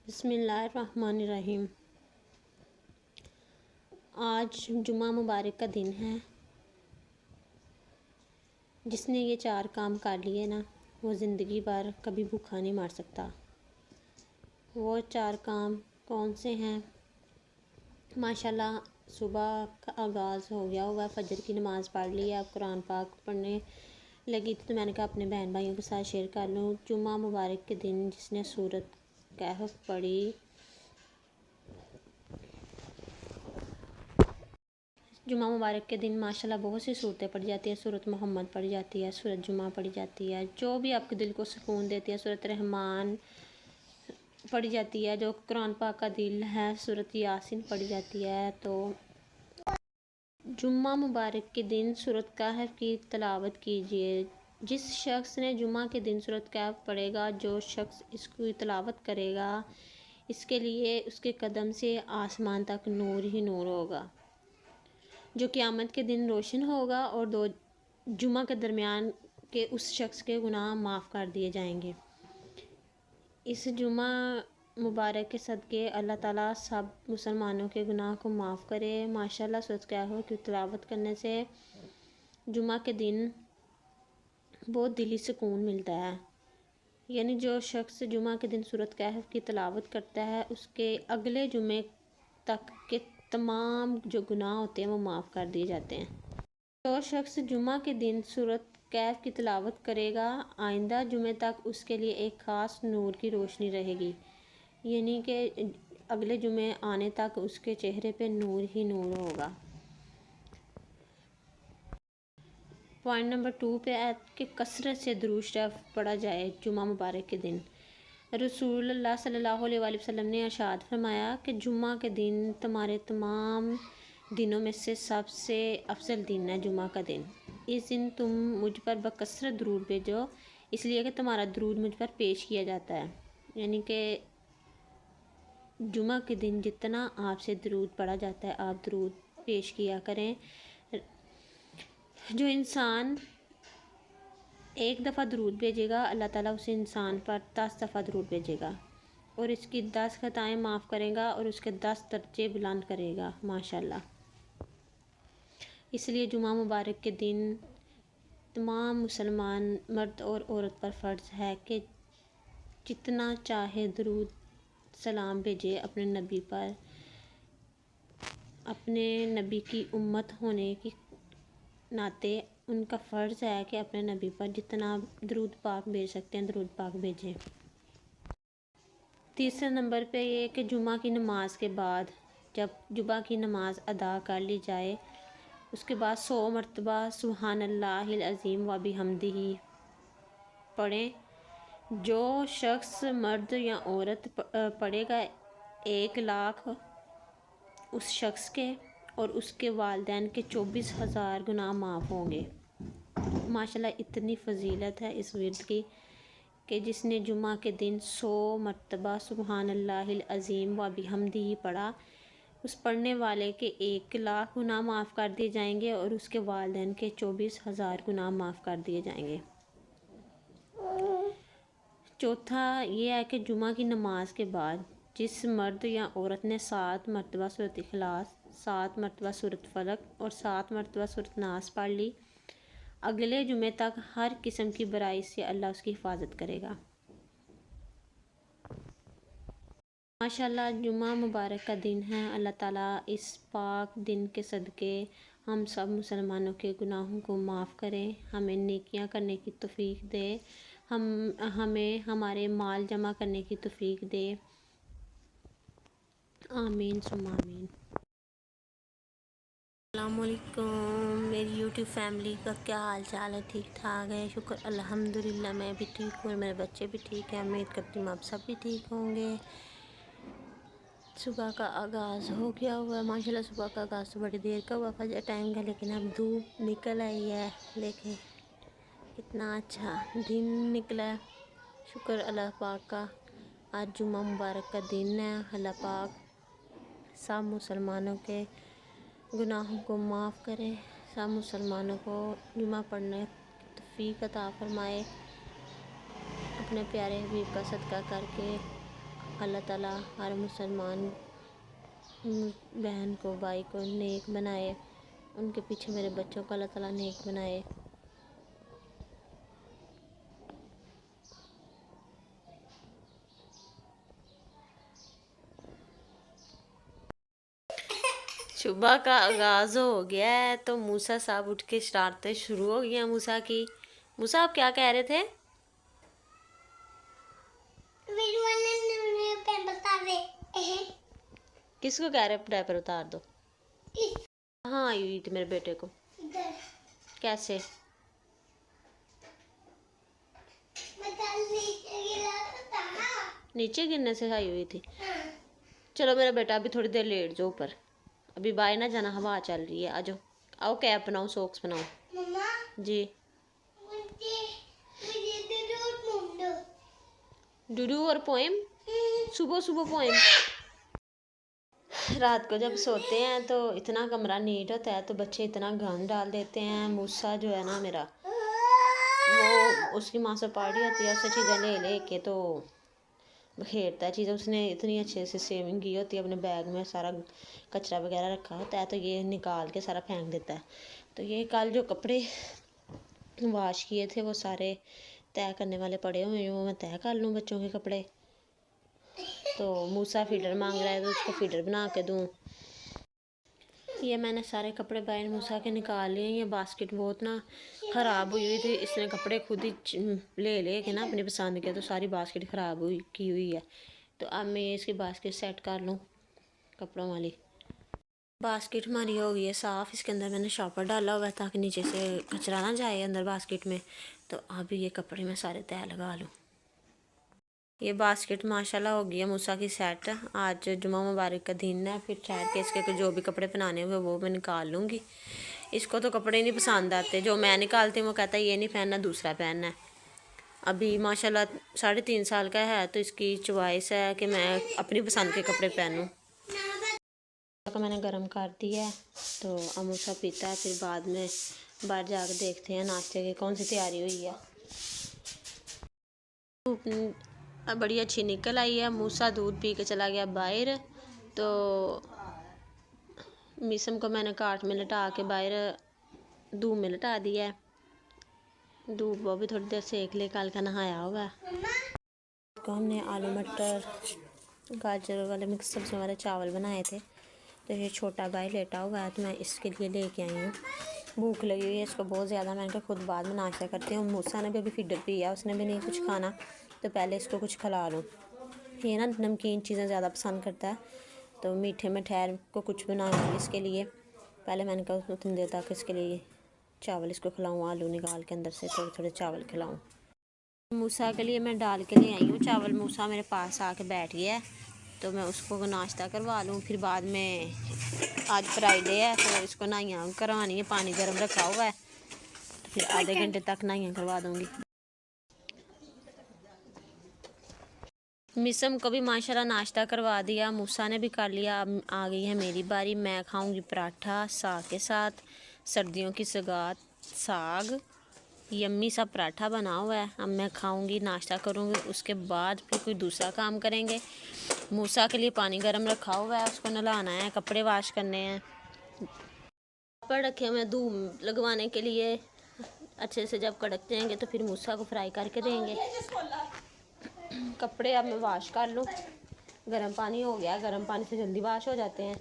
बिस्मिल्लाहिर्रहमानिर्रहीम। आज जुमा मुबारक का दिन है। जिसने ये 4 काम कर लिए ना, वो ज़िंदगी भर कभी भूखा नहीं मर सकता। वो 4 काम कौन से हैं? माशाल्लाह सुबह का आगाज़ हो गया होगा, फजर की नमाज़ पढ़ ली है, आप कुरान पाक पढ़ने लगी थी तो मैंने कहा अपने बहन भाइयों के साथ शेयर कर लूँ। जुमा मुबारक के दिन जिसने सूरत कहफ पढ़ी, जुमा मुबारक के दिन माशाल्लाह बहुत सी सूरतें पढ़ी जाती है। सूरत मोहम्मद पढ़ी जाती है, सूरत जुमा पढ़ी जाती है, जो भी आपके दिल को सुकून देती है। सूरत रहमान पढ़ी जाती है, जो कुरान पाक का दिल है। सूरत यासीन पढ़ी जाती है। तो जुम्मा मुबारक के दिन सूरत कहफ की तिलावत कीजिए। जिस शख्स ने जुमा के दिन सूरत कहफ पढ़ेगा, जो शख्स इसकी तिलावत करेगा, इसके लिए उसके कदम से आसमान तक नूर ही नूर होगा, जो क़यामत के दिन रोशन होगा और 2 जुमा के दरमियान के उस शख्स के गुनाह माफ़ कर दिए जाएंगे। इस जुमा मुबारक के सदक़े अल्लाह ताला सब मुसलमानों के गुनाह को माफ़ करे। माशाल्लाह सूरत कहफ की तिलावत करने से जुमा के दिन बहुत दिली सुकून मिलता है। यानी जो शख्स जुमा के दिन सूरत कहफ की तिलावत करता है, उसके अगले जुमे तक के तमाम जो गुनाह होते हैं वो माफ़ कर दिए जाते हैं। जो शख्स जुमा के दिन सूरत कहफ की तिलावत करेगा, आइंदा जुमे तक उसके लिए एक ख़ास नूर की रोशनी रहेगी। यानी कि अगले जुमे आने तक उसके चेहरे पे नूर ही नूर होगा। पॉइंट नंबर 2 पे है कि कसरत से दुरूद शरीफ पढ़ा जाए जुमा मुबारक के दिन। रसूलुल्लाह सल्लल्लाहु अलैहि वसल्लम ने इरशाद फरमाया कि जुमा के दिन तुम्हारे तमाम दिनों में से सबसे अफजल दिन है जुमा का दिन। इस दिन तुम मुझ पर बकसरत दुरूद भेजो, इसलिए कि तुम्हारा दुरूद मुझ पर पेश किया जाता है। यानी कि जुमा के दिन जितना आपसे दुरूद पढ़ा जाता है, आप दुरूद पेश किया करें। जो इंसान एक दफ़ा दुरूद भेजेगा, अल्लाह ताला उस इंसान पर 10 दफ़ा दुरूद भेजेगा और इसकी 10 खताएँ माफ़ करेगा और उसके 10 दर्जे बुलंद करेगा माशाल्लाह। इसलिए जुमा मुबारक के दिन तमाम मुसलमान मर्द और औरत पर फ़र्ज़ है कि जितना चाहे दुरूद सलाम भेजे अपने नबी पर। अपने नबी की उम्मत होने के नाते उनका फ़र्ज़ है कि अपने नबी पर जितना दुरूद पाक भेज सकते हैं दुरूद पाक भेजें। तीसरे नंबर पे ये कि जुमा की नमाज के बाद जब जुमा की नमाज अदा कर ली जाए, उसके बाद 100 मरतबा सुब्हानल्लाहिल अज़ीम व बिहम्दिही पढ़ें। जो शख्स मर्द या औरत पढ़ेगा 1 लाख उस शख्स के और उसके वालिदैन के 24,000 गुनाह माफ़ होंगे। माशाल्लाह इतनी फ़जीलत है इस विर्द की कि जिसने जुमा के दिन 100 मरतबा सुब्हानल्लाहिल अज़ीम व बिहम्दिही पढ़ा, उस पढ़ने वाले के 1 लाख गुनाह माफ़ कर दिए जाएंगे और उसके वालिदैन के 24,000 गुनाह माफ़ कर दिए जाएंगे। चौथा ये है कि जुमा की नमाज के बाद जिस मर्द या औरत ने 7 मरतबा सूरत इखलास, 7 मरतबा सूरत फलक और 7 मरतबा सूरत नास पढ़ ली, अगले जुमे तक हर किस्म की बुराई से अल्लाह उसकी हिफाजत करेगा। माशाल्लाह जुमा मुबारक का दिन है। अल्लाह ताला इस पाक दिन के सदक़े हम सब मुसलमानों के गुनाहों को माफ़ करें, हमें नेकियां करने की तौफीक दे, हमें हमारे माल जमा करने की तौफीक दे। आमीन सुम्मा आमीन। अस्सलामुअलैकुम मेरी यूट्यूब फैमिली का क्या हाल चाल है? ठीक ठाक है, शुक्र अल्हम्दुलिल्लाह। मैं भी ठीक हूँ और मेरे बच्चे भी ठीक हैं। उम्मीद करती हूँ आप सब भी ठीक होंगे। सुबह का आगाज़ हो गया हुआ है माशाल्लाह। सुबह का आगाज़ तो बड़ी देर का हुआ फजर टाइम का, लेकिन अब धूप निकल आई है। देखें कितना अच्छा दिन निकला है, शुक्र अल्लाह पाक का। आज जुम्मा मुबारक का दिन है। अल्लाह पाक सब मुसलमानों के गुनाहों को माफ़ करे, सब मुसलमानों को जुमा पढ़ने की तौफीक अता फरमाए। अपने प्यारे हबीब का सदका करके अल्लाह ताला हर मुसलमान बहन को, भाई को नेक बनाए, उनके पीछे मेरे बच्चों को अल्लाह ताला नेक बनाए। सुबह का आगाज़ हो गया है तो मूसा साहब उठ के शरारतें शुरू हो गई हैं मूसा की। मूसा आप क्या कह रहे थे? किसको कह रहे डायपर उतार दो? हाँ आई हुई थी मेरे बेटे को। कैसे? नीचे गिरने से आई हुई थी। चलो मेरा बेटा अभी थोड़ी देर लेट जाओ ऊपर, अभी बाहर ना जाना, हवा चल रही है। आ जाओ, आओ कैप बनाओ, सॉक्स बनाओ। जी डूडू और पोएम, सुबह सुबह पोएम। रात को जब सोते हैं तो इतना कमरा नीट होता है तो बच्चे इतना गंद डाल देते हैं। मूसा जो है ना मेरा, वो उसकी माँ से पार्टी होती है, उससे चीज़ें ले ले के तो बखेरता है चीज़ें। उसने इतनी अच्छे से सेविंग की होती है, अपने बैग में सारा कचरा वगैरह रखा होता है तो ये निकाल के सारा फेंक देता है। तो ये कल जो कपड़े वॉश किए थे वो सारे तय करने वाले पड़े हुए हैं, वो मैं तय कर लूँ बच्चों के कपड़े। तो मूसा फीडर मांग रहा है तो उसको फीडर बना के दूँ। ये मैंने सारे कपड़े बाहर मूसा के निकाल लिए। ये बास्केट बहुत ना ख़राब हुई थी, इसने कपड़े खुद ही ले के ना अपनी पसंद के, तो सारी बास्केट ख़राब हुई है। तो अब मैं इसकी बास्केट सेट कर लूँ, कपड़ों वाली बास्केट हमारी हो गई है साफ़। इसके अंदर मैंने शॉपर डाला हुआ है ताकि नीचे से कचरा ना जाए अंदर बास्केट में। तो अभी ये कपड़े मैं सारे तय लगा लूँ। ये बास्केट माशाल्लाह हो गई है मूसा की सेट। आज जुमा मुबारक का दिन है, फिर ठहर के इसके जो भी कपड़े पहनाने हुए वो मैं निकाल लूँगी। इसको तो कपड़े नहीं पसंद आते, जो मैं निकालती हूँ वो कहता है ये नहीं पहनना, दूसरा पहनना है। अभी माशाल्लाह 3.5 साल का है तो इसकी चॉइस है कि मैं अपनी पसंद के कपड़े पहनूँ। को मैंने गर्म कर दिया है तो अब मूसा पीता है, फिर बाद में बाहर जाकर देखते हैं नाश्ते की कौन सी तैयारी हुई है। बड़ी अच्छी निकल आई है। मूसा दूध पी के चला गया बाहर, तो मिसम को मैंने काट में लटा के बाहर धूप में लटा दिया है। धूप वो भी थोड़ी देर सेक ले, कल का नहाया हुआ है। तो हमने आलू मटर गाजर वाले मिक्स सब्जियों वाले चावल बनाए थे। तो ये छोटा भाई लेटा हुआ है तो मैं इसके लिए लेके आई हूँ। भूख लगी हुई है इसको बहुत ज़्यादा, मैंने कहा खुद बाद में नाश्ता करती हूँ। मूसा ने भी अभी फीडर पिया, उसने भी नहीं कुछ खाना, तो पहले इसको कुछ खिला लूँ। ये ना नमकीन चीज़ें ज़्यादा पसंद करता है, तो मीठे में ठहर को कुछ बनाऊँगी इसके लिए। पहले मैंने कहा उतनी देर तक इसके लिए चावल इसको खिलाऊँ, आलू निकाल के अंदर से थोड़े थोड़े चावल खिलाऊँ। मूसा के लिए मैं डाल के ले आई हूँ चावल। मूसा मेरे पास आके बैठ गया है तो मैं उसको नाश्ता करवा लूँ। फिर बाद में आज फ्राइडे है तो इसको नहाइयाँ करवानी है, पानी गर्म रखा हुआ है तो फिर आधे घंटे तक नहाइयाँ करवा दूँगी। मिसम को भी माशाल्लाह नाश्ता करवा दिया, मूसा ने भी कर लिया। अब आ गई है मेरी बारी, मैं खाऊंगी पराठा साग के साथ। सर्दियों की सौगात साग, यम्मी सा पराठा बना हुआ है। अब मैं खाऊंगी, नाश्ता करूंगी, उसके बाद फिर कोई दूसरा काम करेंगे। मूसा के लिए पानी गर्म रखा हुआ है, उसको नहलाना है, कपड़े वॉश करने हैं। कपड़े रखे हुए धूप लगवाने के लिए, अच्छे से जब कड़क जाएंगे तो फिर मूसा को फ्राई करके देंगे। कपड़े अब मैं वॉश कर लूँ, गर्म पानी हो गया, गर्म पानी से जल्दी वॉश हो जाते हैं।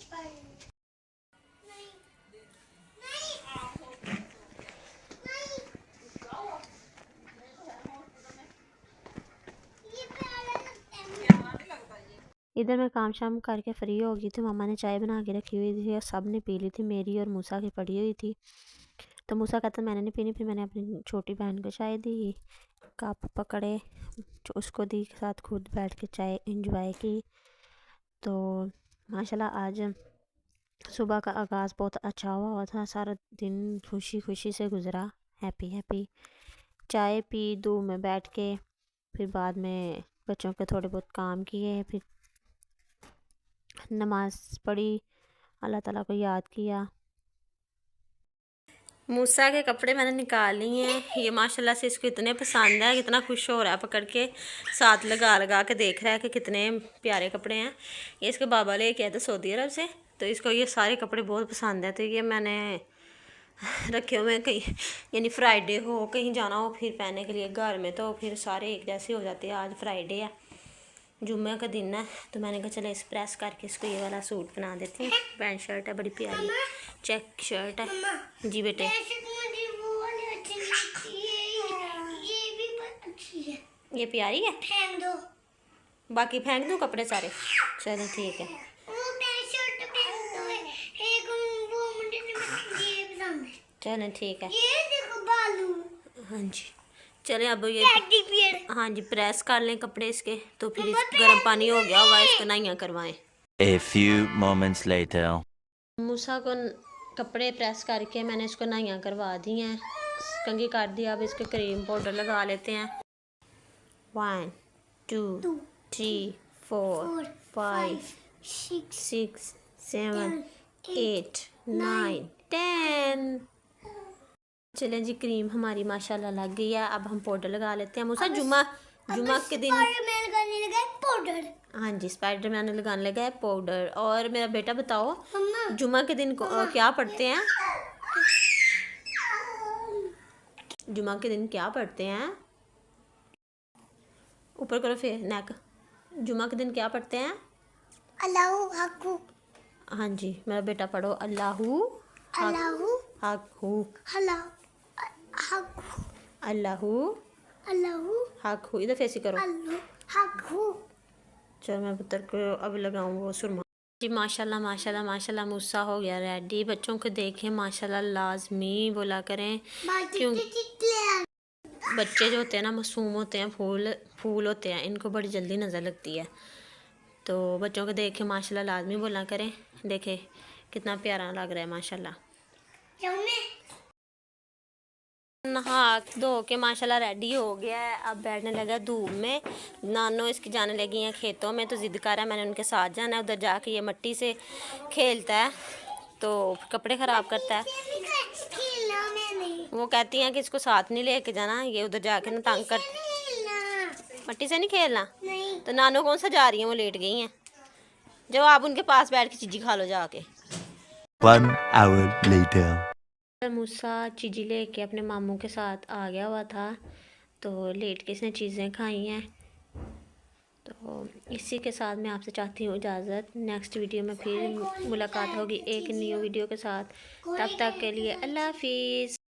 इधर मैं काम शाम करके फ्री हो गई थी। मम्मा ने चाय बना के रखी हुई थी और सब ने पी ली थी, मेरी और मूसा की पड़ी हुई थी। तो मूसा कहता मैंने नहीं पीनी, फिर मैंने अपनी छोटी बहन को चाय दी, कप पकड़े उसको दी, साथ खुद बैठ के चाय इंजॉय की। तो माशाल्लाह आज सुबह का आगाज़ बहुत अच्छा हुआ था, सारा दिन खुशी खुशी से गुज़रा, हैप्पी हैप्पी। चाय पी धूप में बैठ के, फिर बाद में बच्चों के थोड़े बहुत काम किए, फिर नमाज़ पढ़ी, अल्लाह ताला को याद किया। मूसा के कपड़े मैंने निकाल लिए हैं। ये माशाल्लाह से इसको इतने पसंद है, कितना खुश हो रहा है पकड़ के, साथ लगा लगा के देख रहा है कि कितने प्यारे कपड़े हैं। ये इसके बाबा लेके आए थे सऊदी अरब से, तो इसको ये सारे कपड़े बहुत पसंद है। तो ये मैंने रखे हुए कहीं, यानी फ्राइडे हो कहीं जाना हो फिर पहनने के लिए, घर में तो फिर सारे एक जैसे हो जाते हैं। आज फ्राइडे है, जुम्मे का दिन है, तो मैंने कहा चलो इस प्रेस करके इसको ये वाला सूट बना देती हूँ। पैंट शर्ट है बड़ी प्यारी, चेक शर्ट है। जी बेटे, ये प्यारी है, फेंक दो, बाकी फेंक दो कपड़े सारे। चलो ठीक है, चलो ठीक है। हाँ जी, चले अब ये, हाँ जी, प्रेस कर लें कपड़े इसके, तो फिर गर्म पानी हो गया हुआ, इसको नहाइयाँ करवाएं। A few moments later. मूसा को कपड़े प्रेस करके मैंने इसको नहाइयाँ करवा दी हैं, कंघी कर दिया। अब इसके क्रीम पाउडर लगा लेते हैं। 1 2 3 4 5 6 7 8 9 10। चलें जी, क्रीम हमारी माशाल्लाह लग गई है। अब हम पाउडर लगा लेते हैं। मूसा जुम्मा के दिन पाउडर, हाँ जी, स्पाइडरमैन लगाने लगा है पाउडर। और मेरा बेटा बताओ, जुम्मा के दिन क्या पढ़ते हैं? जुम्मा के दिन क्या पढ़ते हैं? ऊपर करो फिर नेक। जुम्मा के दिन क्या पढ़ते हैं? अल्लाहू हकू। हाँ जी, मेरा बेटा पढ़ो, अल्लाहू हकू, अल्लाहू हकू। इधर फेसी करो, चलो मैं पुत्र को अब लगाऊँ वो सुरमा। जी माशाल्लाह माशाल्लाह माशाल्लाह, मूसा हो गया रेडी। बच्चों को देखें माशाल्लाह लाजमी बोला करें, क्यों बच्चे जो होते हैं ना मासूम होते हैं, फूल होते हैं, इनको बड़ी जल्दी नज़र लगती है। तो बच्चों को देखें माशाल्लाह लाजमी बोला करें। देखें कितना प्यारा लग रहा है माशाल्लाह। नहा धो के माशाल्लाह रेडी हो गया है, अब बैठने लगा धूप में। नानो इसकी जाने लगी हैं खेतों में, तो ज़िद कर रहा है मैंने उनके साथ जाना है। उधर जाके ये मिट्टी से खेलता है तो कपड़े ख़राब करता है। वो कहती हैं कि इसको साथ नहीं लेके जाना, ये उधर जाके ना तंग कर। मिट्टी से नहीं खेलना नहीं। तो नानो कौन सा जा रही हैं, वो लेट गई हैं। जब आप उनके पास बैठ के चीज़ी खा लो जाके। 1 hour later. मूसा चीज़ी लेके अपने मामू के साथ आ गया हुआ था, तो लेट के इसने चीज़ें खाई हैं। तो इसी के साथ मैं आपसे चाहती हूँ इजाज़त। नेक्स्ट वीडियो में फिर मुलाकात होगी एक न्यू वीडियो के साथ। तब तक के लिए अल्लाह हाफिज़।